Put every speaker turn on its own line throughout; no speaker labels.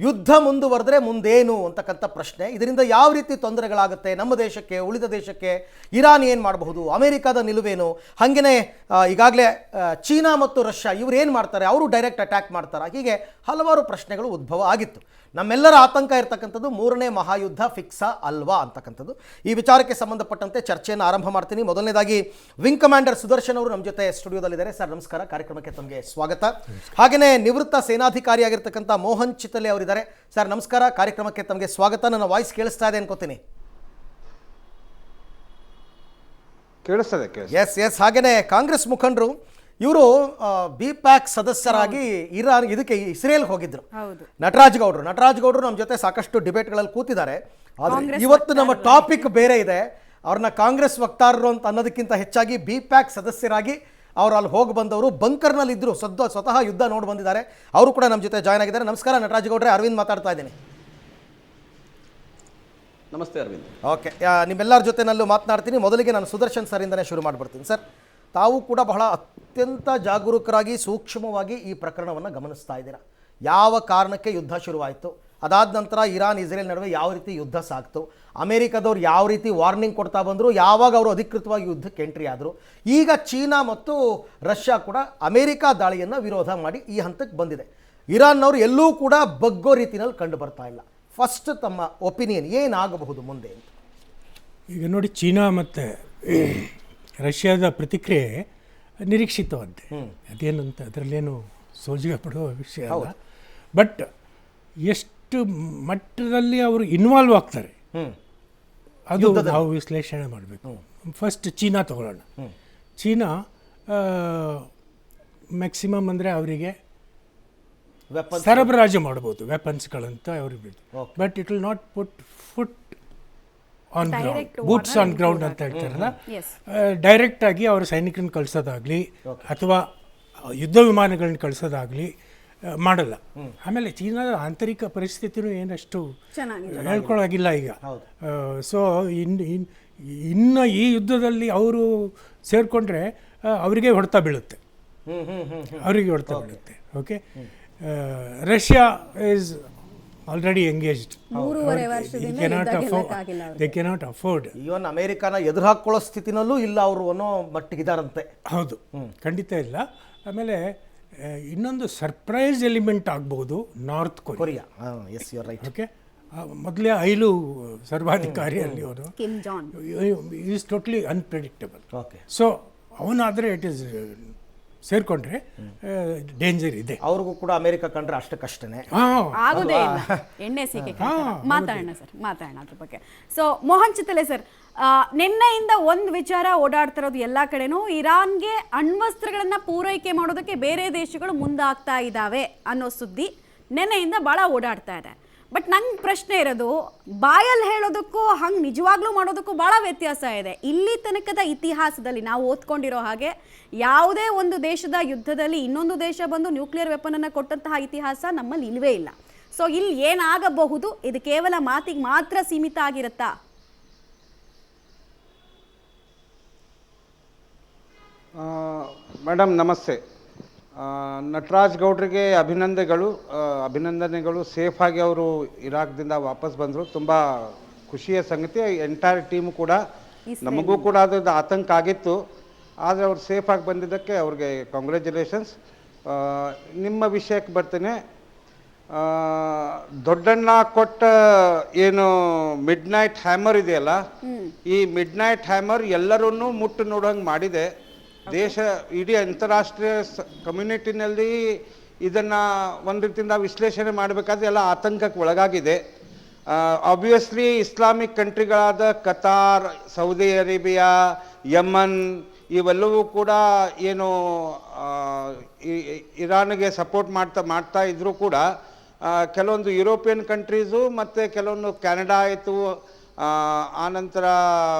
ಯುದ್ಧ ಮುಂದುವರೆದ್ರೆ ಮುಂದೇನು ಅಂತಕ್ಕಂಥ ಪ್ರಶ್ನೆ. ಇದರಿಂದ ಯಾವ ರೀತಿ ತೊಂದರೆಗಳಾಗುತ್ತೆ ನಮ್ಮ ದೇಶಕ್ಕೆ, ಉಳಿದ ದೇಶಕ್ಕೆ, ಇರಾನ್ ಏನು ಮಾಡಬಹುದು, ಅಮೆರಿಕದ ನಿಲುವೇನು, ಹಾಗೆಯೇ ಈಗಾಗಲೇ ಚೀನಾ ಮತ್ತು ರಷ್ಯಾ ಇವರು ಏನು ಮಾಡ್ತಾರೆ, ಅವರು ಡೈರೆಕ್ಟ್ ಅಟ್ಯಾಕ್ ಮಾಡ್ತಾರೆ, ಹೀಗೆ ಹಲವಾರು ಪ್ರಶ್ನೆಗಳು ಉದ್ಭವ ಆಗಿತ್ತು. ನಮ್ಮೆಲ್ಲರ ಆತಂಕ ಇರತಕ್ಕಂಥದ್ದು ಮೂರನೇ ಮಹಾಯುದ್ಧ ಫಿಕ್ಸಾ ಅಲ್ವಾ ಅಂತಕ್ಕಂಥದ್ದು. ಈ ವಿಚಾರಕ್ಕೆ ಸಂಬಂಧಪಟ್ಟಂತೆ ಚರ್ಚೆಯನ್ನು ಆರಂಭ ಮಾಡ್ತೀನಿ. ಮೊದಲನೇದಾಗಿ ವಿಂಗ್ ಕಮಾಂಡರ್ ಸುದರ್ಶನ್ ಅವರು ನಮ್ಮ ಜೊತೆ ಸ್ಟುಡಿಯೋದಲ್ಲಿದ್ದಾರೆ. ಸರ್ ನಮಸ್ಕಾರ, ಕಾರ್ಯಕ್ರಮಕ್ಕೆ ತಮಗೆ ಸ್ವಾಗತ. ಹಾಗೆಯೇ ನಿವೃತ್ತ ಸೇನಾಧಿಕಾರಿಯಾಗಿರ್ತಕ್ಕಂಥ ಮೋಹನ್ ಚಿತಲೆ ಅವರಿದ್ದಾರೆ. ಸರ್ ನಮಸ್ಕಾರ, ಕಾರ್ಯಕ್ರಮಕ್ಕೆ ತಮಗೆ ಸ್ವಾಗತ. ನನ್ನ ವಾಯ್ಸ್ ಕೇಳಿಸ್ತಾ ಇದೆ ಅನ್ಕೋತೀನಿ.
ಕೇಳಿಸ್ತದೆ.
ಎಸ್. ಹಾಗೆಯೇ ಕಾಂಗ್ರೆಸ್ ಮುಖಂಡರು ಇವರು ಬಿಪ್ಯಾಕ್ ಸದಸ್ಯರಾಗಿ ಇದಕ್ಕೆ ಇಸ್ರೇಲ್ಗೆ ಹೋಗಿದ್ರು. ನಟರಾಜ್ ಗೌಡ್ರು ನಮ್ಮ ಜೊತೆ ಸಾಕಷ್ಟು ಡಿಬೇಟ್ಗಳಲ್ಲಿ ಕೂತಿದ್ದಾರೆ. ಆದರೆ ಇವತ್ತು ನಮ್ಮ ಟಾಪಿಕ್ ಬೇರೆ ಇದೆ. ಅವ್ರನ್ನ ಕಾಂಗ್ರೆಸ್ ವಕ್ತಾರರು ಅಂತ ಅನ್ನೋದಕ್ಕಿಂತ ಹೆಚ್ಚಾಗಿ ಬಿಪ್ಯಾಕ್ ಸದಸ್ಯರಾಗಿ ಅವರು ಅಲ್ಲಿ ಹೋಗಿ ಬಂದವರು, ಬಂಕರ್ನಲ್ಲಿ ಇದ್ರು, ಸ್ವತಃ ಯುದ್ಧ ನೋಡಿ ಬಂದಿದ್ದಾರೆ. ಅವರು ಕೂಡ ನಮ್ಮ ಜೊತೆ ಜಾಯ್ನ್ ಆಗಿದ್ದಾರೆ. ನಮಸ್ಕಾರ ನಟರಾಜ್ ಗೌಡ್ರೆ, ಅರವಿಂದ್ ಮಾತಾಡ್ತಾ ಇದ್ದೀನಿ.
ನಮಸ್ತೆ ಅರವಿಂದ್.
ಓಕೆ, ನಿಮ್ಮೆಲ್ಲರ ಜೊತೆನಲ್ಲೂ ಮಾತನಾಡ್ತೀನಿ. ಮೊದಲಿಗೆ ನಾನು ಸುದರ್ಶನ್ ಸರಿಂದನೇ ಶುರು ಮಾಡಿಬಿಡ್ತೀನಿ. ಸರ್, ತಾವು ಕೂಡ ಬಹಳ ಅತ್ಯಂತ ಜಾಗರೂಕರಾಗಿ ಸೂಕ್ಷ್ಮವಾಗಿ ಈ ಪ್ರಕರಣವನ್ನು ಗಮನಿಸ್ತಾ ಇದ್ದೀರಾ. ಯಾವ ಕಾರಣಕ್ಕೆ ಯುದ್ಧ ಶುರುವಾಯಿತು, ಅದಾದ ನಂತರ ಇರಾನ್ ಇಸ್ರೇಲ್ ನಡುವೆ ಯಾವ ರೀತಿ ಯುದ್ಧ ಸಾಗ್ತು, ಅಮೆರಿಕದವ್ರು ಯಾವ ರೀತಿ ವಾರ್ನಿಂಗ್ ಕೊಡ್ತಾ ಬಂದರು, ಯಾವಾಗ ಅವರು ಅಧಿಕೃತವಾಗಿ ಯುದ್ಧಕ್ಕೆ ಎಂಟ್ರಿ ಆದರು, ಈಗ ಚೀನಾ ಮತ್ತು ರಷ್ಯಾ ಕೂಡ ಅಮೆರಿಕ ದಾಳಿಯನ್ನು ವಿರೋಧ ಮಾಡಿ ಈ ಹಂತಕ್ಕೆ ಬಂದಿದೆ. ಇರಾನ್ನವರು ಎಲ್ಲೂ ಕೂಡ ಬಗ್ಗೋ ರೀತಿಯಲ್ಲಿ ಕಂಡು ಬರ್ತಾ ಇಲ್ಲ. ಫಸ್ಟ್ ತಮ್ಮ ಒಪಿನಿಯನ್ ಏನಾಗಬಹುದು ಮುಂದೆ ಅಂತ?
ಈಗ ನೋಡಿ, ಚೀನಾ ಮತ್ತು ರಷ್ಯಾದ ಪ್ರತಿಕ್ರಿಯೆ ನಿರೀಕ್ಷಿತವಂತೆ. ಅದೇನಂತ ಅದರಲ್ಲೇನು ಸೋಜಿಗೆ ಪಡುವ ವಿಷಯ ಅಲ್ಲ. ಬಟ್ ಎಷ್ಟು ಮಟ್ಟದಲ್ಲಿ ಅವರು ಇನ್ವಾಲ್ವ್ ಆಗ್ತಾರೆ ಅದು ನಾವು ವಿಶ್ಲೇಷಣೆ ಮಾಡಬೇಕು. ಫಸ್ಟ್ ಚೀನಾ ತಗೊಳ್ಳೋಣ. ಚೀನಾ ಮ್ಯಾಕ್ಸಿಮಮ್ ಅಂದರೆ ಅವರಿಗೆ ಸರಬರಾಜು ಮಾಡ್ಬೋದು ವೆಪನ್ಸ್ಗಳಂತ ಅವ್ರಿಗೆ. But it will not put foot on ground, boots on ground ಅಂತ ಹೇಳ್ತಾರಲ್ಲ, ಡೈರೆಕ್ಟಾಗಿ ಅವರು ಸೈನಿಕರನ್ನ ಕಳಿಸೋದಾಗಲಿ ಅಥವಾ ಯುದ್ಧ ವಿಮಾನಗಳನ್ನ ಕಳಿಸೋದಾಗಲಿ ಮಾಡಲ್ಲ. ಆಮೇಲೆ ಚೀನಾದ ಆಂತರಿಕ ಪರಿಸ್ಥಿತಿನೂ ಏನಷ್ಟು ಹೇಳ್ಕೊಳ್ಳೋಗಿಲ್ಲ ಈಗ. ಸೊ ಇನ್ನು ಈ ಯುದ್ಧದಲ್ಲಿ ಅವರು ಸೇರಿಕೊಂಡ್ರೆ ಅವರಿಗೆ ಹೊಡೆತ ಬೀಳುತ್ತೆ. Okay, Russia is already engaged. They cannot afford.
Even ಅಮೆರಿಕನ ಎದುರು ಹಾಕೊಳ್ಳೋ ಸ್ಥಿತಿನಲ್ಲೂ ಇಲ್ಲ ಅವರು ಅನ್ನೋ ಮಟ್ಟಿಗಿದಾರಂತೆ.
ಹೌದು, ಖಂಡಿತ ಇಲ್ಲ. ಆಮೇಲೆ ಇನ್ನೊಂದು ಸರ್ಪ್ರೈಸ್ ಎಲಿಮೆಂಟ್ ಆಗ್ಬೋದು ನಾರ್ತ್ ಕೊರಿಯಾ. ಓಕೆ, ಮೊದಲೇ ಐಲು ಸರ್ವಾಧಿಕಾರಿಯಲ್ಲಿ ಅವರು ಈಸ್ ಟೋಟ್ಲಿ ಅನ್ಪ್ರೆಡಿಕ್ಟಬಲ್. ಸೊ ಅವನಾದರೆ ಇಟ್ ಈಸ್ ಸೇರ್ಕೊಂಡ್ರೆ ಡೇಂಜರ್ ಇದೆ.
ಅವ್ರಿಗೂ ಕೂಡ ಅಮೆರಿಕ ಕಂಡ್ರೆ ಅಷ್ಟಕ್ಕಷ್ಟೇ
ಆಗೋದೇ ಇಲ್ಲ. ಎಣ್ಣೆ ಸೀಕೆ ಮಾತಾಡೋಣ ಸರ್, ಮಾತಾಡೋಣ ಅದ್ರ ಬಗ್ಗೆ. ಸೊ ಮೋಹನ್ ಚಿತಲೆ ಸರ್, ನಿನ್ನೆಯಿಂದ ಒಂದು ವಿಚಾರ ಓಡಾಡ್ತಿರೋದು ಎಲ್ಲ ಕಡೆನೂ, ಇರಾನ್ಗೆ ಅಣ್ವಸ್ತ್ರಗಳನ್ನ ಪೂರೈಕೆ ಮಾಡೋದಕ್ಕೆ ಬೇರೆ ದೇಶಗಳು ಮುಂದಾಗ್ತಾ ಇದ್ದಾವೆ ಅನ್ನೋ ಸುದ್ದಿ ನಿನ್ನೆಯಿಂದ ಭಾಳ ಓಡಾಡ್ತಾ ಇದೆ. ಬಟ್ ನಂಗೆ ಪ್ರಶ್ನೆ ಇರೋದು, ಬಾಯಲ್ಲಿ ಹೇಳೋದಕ್ಕೂ ಹಂಗೆ ನಿಜವಾಗ್ಲೂ ಮಾಡೋದಕ್ಕೂ ಭಾಳ ವ್ಯತ್ಯಾಸ ಇದೆ. ಇಲ್ಲಿ ತನಕದ ಇತಿಹಾಸದಲ್ಲಿ ನಾವು ಓದ್ಕೊಂಡಿರೋ ಹಾಗೆ ಯಾವುದೇ ಒಂದು ದೇಶದ ಯುದ್ಧದಲ್ಲಿ ಇನ್ನೊಂದು ದೇಶ ಬಂದು ನ್ಯೂಕ್ಲಿಯರ್ ವೆಪನನ್ನು ಕೊಟ್ಟಂತಹ ಇತಿಹಾಸ ನಮ್ಮಲ್ಲಿ ಇಲ್ಲವೇ ಇಲ್ಲ. ಸೊ ಇಲ್ಲಿ ಏನಾಗಬಹುದು, ಇದು ಕೇವಲ ಮಾತಿಗೆ ಮಾತ್ರ ಸೀಮಿತ ಆಗಿರುತ್ತಾ?
ಮೇಡಮ್ ನಮಸ್ತೆ. ನಟರಾಜ್ ಗೌಡ್ರಿಗೆ ಅಭಿನಂದನೆಗಳು. ಸೇಫಾಗಿ ಅವರು ಇರಾಕ್ದಿಂದ ವಾಪಸ್ ಬಂದರು. ತುಂಬ ಖುಷಿಯ ಸಂಗತಿ. ಎಂಟೈರ್ ಟೀಮು ಕೂಡ, ನಮಗೂ ಕೂಡ ಅದು ಆತಂಕ ಆಗಿತ್ತು. ಆದರೆ ಅವ್ರು ಸೇಫಾಗಿ ಬಂದಿದ್ದಕ್ಕೆ ಅವ್ರಿಗೆ ಕಾಂಗ್ರ್ಯಾಚುಲೇಷನ್ಸ್. ನಿಮ್ಮ ವಿಷಯಕ್ಕೆ ಬರ್ತೇನೆ. ದೊಡ್ಡಣ್ಣ ಕೊಟ್ಟ ಏನು ಮಿಡ್ ನೈಟ್ ಹ್ಯಾಮರ್ ಇದೆಯಲ್ಲ, ಈ ಮಿಡ್ ನೈಟ್ ಹ್ಯಾಮರ್ ಎಲ್ಲರನ್ನೂ ಮುಟ್ಟು ನೋಡೋಂಗೆ ಮಾಡಿದೆ. ದೇಶ ಇಡೀ ಅಂತಾರಾಷ್ಟ್ರೀಯ ಕಮ್ಯುನಿಟಿನಲ್ಲಿ ಇದನ್ನು ಒಂದು ರೀತಿಯಿಂದ ವಿಶ್ಲೇಷಣೆ ಮಾಡಬೇಕಾದ್ರೆ ಎಲ್ಲ ಆತಂಕಕ್ಕೆ ಒಳಗಾಗಿದೆ. ಆಬ್ವಿಯಸ್ಲಿ ಇಸ್ಲಾಮಿಕ್ ಕಂಟ್ರಿಗಳಾದ ಕತಾರ್, ಸೌದಿ ಅರೇಬಿಯಾ, ಯಮನ್ ಇವೆಲ್ಲವೂ ಕೂಡ ಏನು ಇರಾನ್ಗೆ ಸಪೋರ್ಟ್ ಮಾಡ್ತಾ ಇದ್ದರೂ ಕೂಡ ಕೆಲವೊಂದು ಯುರೋಪಿಯನ್ ಕಂಟ್ರೀಸು ಮತ್ತು ಕೆಲವೊಂದು ಕೆನಡಾ ಆಯಿತು, ಆನಂತರ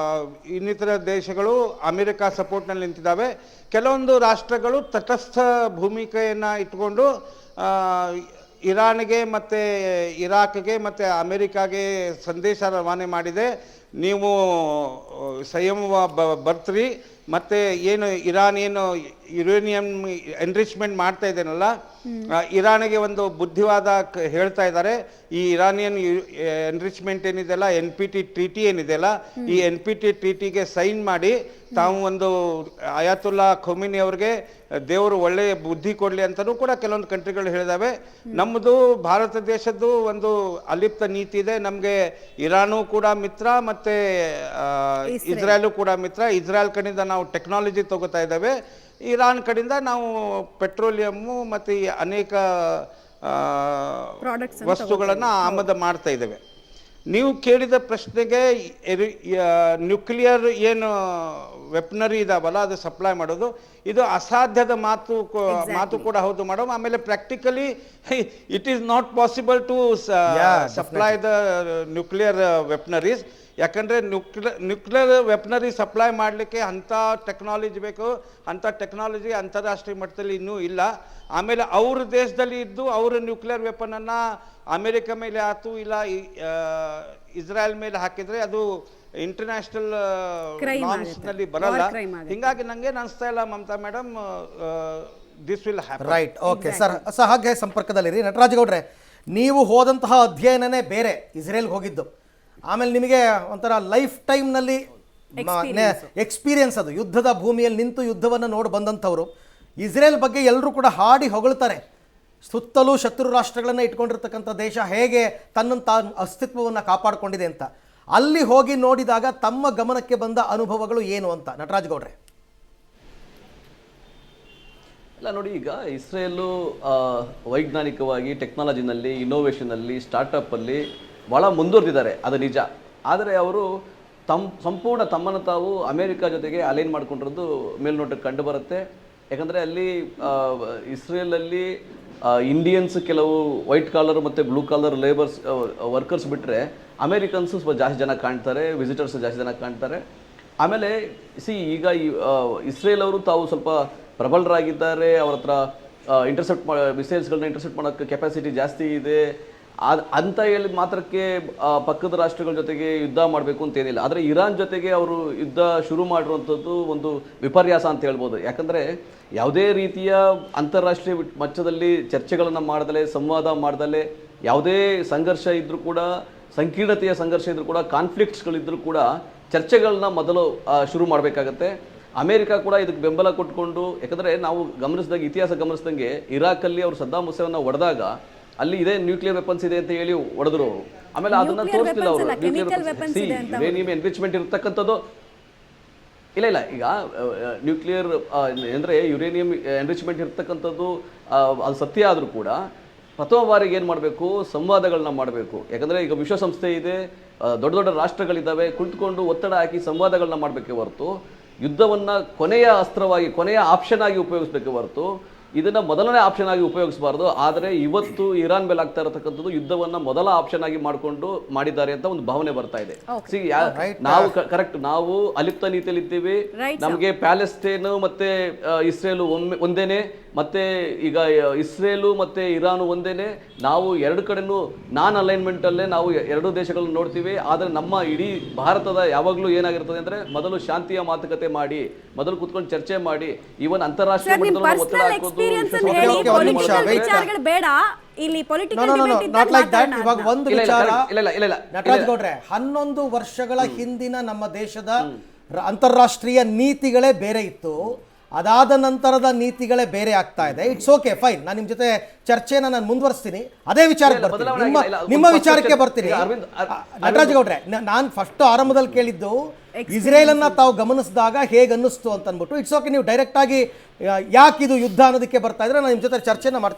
ಇನ್ನಿತರ ದೇಶಗಳು ಅಮೆರಿಕ ಸಪೋರ್ಟ್ನಲ್ಲಿ ನಿಂತಿದ್ದಾವೆ. ಕೆಲವೊಂದು ರಾಷ್ಟ್ರಗಳು ತಟಸ್ಥ ಭೂಮಿಕೆಯನ್ನು ಇಟ್ಕೊಂಡು ಇರಾನ್ಗೆ ಮತ್ತು ಇರಾಕ್ಗೆ ಮತ್ತು ಅಮೆರಿಕಾಗೆ ಸಂದೇಶ ರವಾನೆ ಮಾಡಿದೆ. ನೀವು ಸಂಯಮ ಬರ್ತೀರಿ, ಮತ್ತು ಏನು ಇರಾನ್ ಏನು ಯುರೇನಿಯಂ ಎನ್ರಿಚ್ಮೆಂಟ್ ಮಾಡ್ತಾ ಇದ್ದೇನಲ್ಲ, ಇರಾನಿಗೆ ಒಂದು ಬುದ್ಧಿವಾದ ಹೇಳ್ತಾ ಇದ್ದಾರೆ. ಈ ಇರಾನಿಯನ್ ಎನ್ರಿಚ್ಮೆಂಟ್ ಏನಿದೆಯಲ್ಲ, NPT ಟ್ರೀಟಿ ಏನಿದೆಯಲ್ಲ, ಈ NPT ಟ್ರೀಟಿಗೆ ಸೈನ್ ಮಾಡಿ ತಾವು ಒಂದು ಅಯಾತುಲ್ಲಾ ಖೊಮಿನಿ ಅವ್ರಿಗೆ ದೇವರು ಒಳ್ಳೆಯ ಬುದ್ಧಿ ಕೊಡಲಿ ಅಂತಲೂ ಕೂಡ ಕೆಲವೊಂದು ಕಂಟ್ರಿಗಳು ಹೇಳಿದಾವೆ. ನಮ್ಮದು ಭಾರತ ದೇಶದ್ದು ಒಂದು ಅಲಿಪ್ತ ನೀತಿ ಇದೆ. ನಮಗೆ ಇರಾನು ಕೂಡ ಮಿತ್ರ, ಮತ್ತು ಇಸ್ರೇಲು ಕೂಡ ಮಿತ್ರ. ಇಸ್ರೇಲ್ ಕಡೆಯಿಂದ ನಾವು ಟೆಕ್ನಾಲಜಿ ತಗೋತಾ ಇದ್ದಾವೆ, ಇರಾನ್ ಕಡೆಯಿಂದ ನಾವು ಪೆಟ್ರೋಲಿಯಮ್ಮು ಮತ್ತು ಅನೇಕ ವಸ್ತುಗಳನ್ನು ಆಮದು ಮಾಡ್ತಾ ಇದ್ದೇವೆ. ನೀವು ಕೇಳಿದ ಪ್ರಶ್ನೆಗೆ ನ್ಯೂಕ್ಲಿಯರ್ ಏನು ವೆಪನರಿ ಇದಾವಲ್ಲ ಅದು ಸಪ್ಲೈ ಮಾಡೋದು ಇದು ಅಸಾಧ್ಯದ ಮಾತು ಕೂಡ ಹೌದು ಮೇಡಮ್. ಆಮೇಲೆ practically it is not possible to supply the nuclear weaponries. ಯಾಕಂದರೆ ನ್ಯೂಕ್ಲಿಯರ್ ವೆಪನರಿ ಸಪ್ಲೈ ಮಾಡಲಿಕ್ಕೆ ಅಂಥ ಟೆಕ್ನಾಲಜಿ ಬೇಕು. ಅಂಥ ಟೆಕ್ನಾಲಜಿ ಅಂತಾರಾಷ್ಟ್ರೀಯ ಮಟ್ಟದಲ್ಲಿ ಇನ್ನೂ ಇಲ್ಲ. ಆಮೇಲೆ ಅವ್ರ ದೇಶದಲ್ಲಿ ಇದ್ದು ಅವ್ರ ನ್ಯೂಕ್ಲಿಯರ್ ವೆಪನನ್ನು ಅಮೇರಿಕ ಮೇಲೆ ಆಯ್ತು ಇಲ್ಲ ಇಸ್ರೇಲ್ ಮೇಲೆ ಹಾಕಿದರೆ ಅದು ಇಂಟರ್ನ್ಯಾಷನಲ್ ನಾರ್ಮ್ಸ್ನಲ್ಲಿ ಬರಲ್ಲ. ಹಿಂಗಾಗಿ ನನಗೆ ಅನಿಸ್ತಾ ಇಲ್ಲ Mamata madam, this will happen.
Right, okay sir. ಹಾಗೆ ಸಂಪರ್ಕದಲ್ಲಿರಿ. ನಟರಾಜ್ ಗೌಡ್ರೆ, ನೀವು ಹೋದಂತಹ ಅಧ್ಯಯನನೇ ಬೇರೆ, ಇಸ್ರೇಲ್ಗೆ ಹೋಗಿದ್ದು. ಆಮೇಲೆ ನಿಮಗೆ ಒಂಥರ ಲೈಫ್ ಟೈಮ್ನಲ್ಲಿ ಎಕ್ಸ್ಪೀರಿಯನ್ಸ್, ಅದು ಯುದ್ಧದ ಭೂಮಿಯಲ್ಲಿ ನಿಂತು ಯುದ್ಧವನ್ನು ನೋಡಿ ಬಂದಂಥವ್ರು. ಇಸ್ರೇಲ್ ಬಗ್ಗೆ ಎಲ್ಲರೂ ಕೂಡ ಹಾಡಿ ಹೊಗಳ್ತಾರೆ. ಸುತ್ತಲೂ ಶತ್ರು ರಾಷ್ಟ್ರಗಳನ್ನು ಇಟ್ಕೊಂಡಿರ್ತಕ್ಕಂಥ ದೇಶ ಹೇಗೆ ತನ್ನನ್ನು ತಾನು ಅಸ್ತಿತ್ವವನ್ನು ಕಾಪಾಡಿಕೊಂಡಿದೆ ಅಂತ. ಅಲ್ಲಿ ಹೋಗಿ ನೋಡಿದಾಗ ತಮ್ಮ ಗಮನಕ್ಕೆ ಬಂದ ಅನುಭವಗಳು ಏನು ಅಂತ ನಟರಾಜ್ ಗೌಡ್ರೆ?
ಇಲ್ಲ ನೋಡಿ, ಈಗ ಇಸ್ರೇಲು ವೈಜ್ಞಾನಿಕವಾಗಿ ಟೆಕ್ನಾಲಜಿನಲ್ಲಿ, ಇನ್ನೋವೇಷನಲ್ಲಿ, ಸ್ಟಾರ್ಟಪ್ಪಲ್ಲಿ ಭಾಳ ಮುಂದುವರೆದಿದ್ದಾರೆ, ಅದು ನಿಜ. ಆದರೆ ಅವರು ಸಂಪೂರ್ಣ ತಮ್ಮನ್ನು ತಾವು ಅಮೇರಿಕ ಜೊತೆಗೆ ಅಲೈನ್ ಮಾಡ್ಕೊಂಡಿರೋದು ಮೇಲ್ನೋಟಕ್ಕೆ ಕಂಡು ಬರುತ್ತೆ. ಯಾಕಂದರೆ ಅಲ್ಲಿ ಇಸ್ರೇಲಲ್ಲಿ ಇಂಡಿಯನ್ಸ್ ಕೆಲವು ವೈಟ್ ಕಾಲರ್ ಮತ್ತು ಬ್ಲೂ ಕಾಲರ್ ಲೇಬರ್ಸ್ ವರ್ಕರ್ಸ್ ಬಿಟ್ಟರೆ ಅಮೇರಿಕನ್ಸು ಸ್ವಲ್ಪ ಜಾಸ್ತಿ ಜನ ಕಾಣ್ತಾರೆ, ವಿಸಿಟರ್ಸ್ ಜಾಸ್ತಿ ಜನ ಕಾಣ್ತಾರೆ. ಆಮೇಲೆ ಈಗ ಇಸ್ರೇಲ್ ಅವರು ತಾವು ಸ್ವಲ್ಪ ಪ್ರಬಲರಾಗಿದ್ದಾರೆ, ಅವ್ರ ಹತ್ರ ಮಿಸೈಲ್ಸ್ಗಳನ್ನ ಇಂಟರ್ಸೆಪ್ಟ್ ಮಾಡೋಕ್ಕೆ ಕೆಪಾಸಿಟಿ ಜಾಸ್ತಿ ಇದೆ ಅಂತ ಹೇಳಿದ ಮಾತ್ರಕ್ಕೆ ಪಕ್ಕದ ರಾಷ್ಟ್ರಗಳ ಜೊತೆಗೆ ಯುದ್ಧ ಮಾಡಬೇಕು ಅಂತೇನಿಲ್ಲ. ಆದರೆ ಇರಾನ್ ಜೊತೆಗೆ ಅವರು ಯುದ್ಧ ಶುರು ಮಾಡಿರುವಂಥದ್ದು ಒಂದು ವಿಪರ್ಯಾಸ ಅಂತ ಹೇಳ್ಬೋದು. ಯಾಕಂದರೆ ಯಾವುದೇ ರೀತಿಯ ಅಂತಾರಾಷ್ಟ್ರೀಯ ಮಟ್ಟದಲ್ಲಿ ಚರ್ಚೆಗಳನ್ನು ಮಾಡ್ದಲೆ, ಸಂವಾದ ಮಾಡ್ದಲೆ, ಯಾವುದೇ ಸಂಘರ್ಷ ಇದ್ದರೂ ಕೂಡ, ಸಂಕೀರ್ಣತೆಯ ಸಂಘರ್ಷ ಇದ್ದರೂ ಕೂಡ, ಕಾನ್ಫ್ಲಿಕ್ಟ್ಸ್ಗಳಿದ್ದರೂ ಕೂಡ ಚರ್ಚೆಗಳನ್ನ ಮೊದಲು ಶುರು ಮಾಡಬೇಕಾಗತ್ತೆ. ಅಮೇರಿಕ ಕೂಡ ಇದಕ್ಕೆ ಬೆಂಬಲ ಕೊಟ್ಕೊಂಡು, ಯಾಕಂದರೆ ನಾವು ಇತಿಹಾಸ ಗಮನಿಸಿದಂಗೆ ಇರಾಕಲ್ಲಿ ಅವರು ಸದ್ದಾಮ್ ಹುಸೇನ್ನ ಹೊಡೆದಾಗ ಅಲ್ಲಿ ಇದೇ ನ್ಯೂಕ್ಲಿಯರ್ ವೆಪನ್ಸ್ ಇದೆ ಅಂತ ಹೇಳಿ ಹೊಡೆದ್ರು. ಆಮೇಲೆ ಅದನ್ನ ತೋರಿಸ್ತಿಲ್ಲ ಅವರು. ಯುರೇನಿಯಂ ಎನ್ರಿಚ್ಮೆಂಟ್ ಇರತಕ್ಕಂಥದ್ದು ಇಲ್ಲ. ಈಗ ನ್ಯೂಕ್ಲಿಯರ್ ಅಂದರೆ ಯುರೇನಿಯಂ ಎನ್ರಿಚ್ಮೆಂಟ್ ಇರ್ತಕ್ಕಂಥದ್ದು ಅದು ಸತ್ಯ ಆದರೂ ಕೂಡ ಪ್ರಥಮ ಬಾರಿಗೆ ಏನು ಮಾಡಬೇಕು, ಸಂವಾದಗಳನ್ನ ಮಾಡಬೇಕು. ಯಾಕಂದರೆ ಈಗ ವಿಶ್ವಸಂಸ್ಥೆ ಇದೆ, ದೊಡ್ಡ ದೊಡ್ಡ ರಾಷ್ಟ್ರಗಳಿದ್ದಾವೆ, ಕುಳಿತುಕೊಂಡು ಒತ್ತಡ ಹಾಕಿ ಸಂವಾದಗಳನ್ನ ಮಾಡಬೇಕೇ ಹೊರತು ಯುದ್ಧವನ್ನು ಕೊನೆಯ ಅಸ್ತ್ರವಾಗಿ, ಕೊನೆಯ ಆಪ್ಷನ್ ಆಗಿ ಉಪಯೋಗಿಸಬೇಕೇ ಹೊರತು ಇದನ್ನು ಮೊದಲನೇ ಆಪ್ಷನ್ ಆಗಿ ಉಪಯೋಗಿಸಬಾರ್ದು. ಆದರೆ ಇವತ್ತು ಇರಾನ್ ಮೇಲೆ ಆಗ್ತಾ ಇರತಕ್ಕಂಥದ್ದು ಯುದ್ಧವನ್ನ ಮೊದಲ ಆಪ್ಷನ್ ಆಗಿ ಮಾಡಿದ್ದಾರೆ ಅಂತ ಒಂದು ಭಾವನೆ ಬರ್ತಾ ಇದೆ. ನಾವು ಕರೆಕ್ಟ್, ನಾವು ಅಲಿಪ್ತ ನೀತಿಯಲ್ಲಿ ಇದ್ದೀವಿ. ನಮಗೆ ಪ್ಯಾಲೆಸ್ಟೈನ್ ಮತ್ತೆ ಇಸ್ರೇಲು ಒಂದೇನೆ, ಮತ್ತೆ ಈಗ ಇಸ್ರೇಲು ಮತ್ತೆ ಇರಾನು ಒಂದೇನೆ. ನಾವು ಎರಡು ಕಡೆನೂ ನಾನ್ ಅಲೈನ್ಮೆಂಟ್ ಅಲ್ಲೇ ನಾವು ಎರಡು ದೇಶಗಳನ್ನು ನೋಡ್ತೀವಿ. ಆದರೆ ನಮ್ಮ ಇಡೀ ಭಾರತದ ಯಾವಾಗಲೂ ಏನಾಗಿರ್ತದೆ ಅಂದ್ರೆ ಮೊದಲು ಶಾಂತಿಯ ಮಾತುಕತೆ ಮಾಡಿ, ಮೊದಲು ಕೂತ್ಕೊಂಡು ಚರ್ಚೆ ಮಾಡಿ, ಈವನ್ ಅಂತಾರಾಷ್ಟ್ರೀಯ ಮಟ್ಟದಲ್ಲಿ ಒತ್ತಡ ಹಾಕೋದು
ಬೇಡ. ಇಲ್ಲಿ
ಇವಾಗ ಒಂದು ವಿಚಾರ ನಟರಾಜ್ ಗೌಡ್ರೆ, 11 ವರ್ಷಗಳ ಹಿಂದಿನ ನಮ್ಮ ದೇಶದ ಅಂತಾರಾಷ್ಟ್ರೀಯ ನೀತಿಗಳೇ ಬೇರೆ ಇತ್ತು. ಅದಾದ ನಂತರದ ನೀತಿಗಳೇ ಬೇರೆ ಆಗ್ತಾ ಇದೆ. It's okay, fine. ನಾನು ನಿಮ್ಮ ಜೊತೆ ಚರ್ಚೆನ ನಾನು ಮುಂದುವರಿಸ್ತೀನಿ. ಅದೇ ವಿಚಾರಕ್ಕೆ ಬರ್ತೀನಿ, ನಿಮ್ಮ ವಿಚಾರಕ್ಕೆ ಬರ್ತೀನಿ. ನಟರಾಜ್ ಗೌಡ್ರೆ, ನಾನು ಫಸ್ಟ್ ಆರಂಭದಲ್ಲಿ ಕೇಳಿದ್ದು ಇಸ್ರೇಲ್ ಅನ್ನ ತಾವು ಗಮನಿಸಿದಾಗ ಹೇಗೆ ಅನ್ನಿಸ್ತು ಅಂತ ಅಂದ್ಬಿಟ್ಟು. ಇಟ್ಸ್ ಓಕೆ, ನೀವು ಡೈರೆಕ್ಟ್ ಆಗಿ ಯಾಕೆ ಇದು ಯುದ್ಧ ಅನ್ನೋದಕ್ಕೆ ಬರ್ತಾ ಇದ್ರೆ ನಾನು ನಿಮ್ಮ ಜೊತೆ ಚರ್ಚೆನ ಮಾಡ್ತೀನಿ.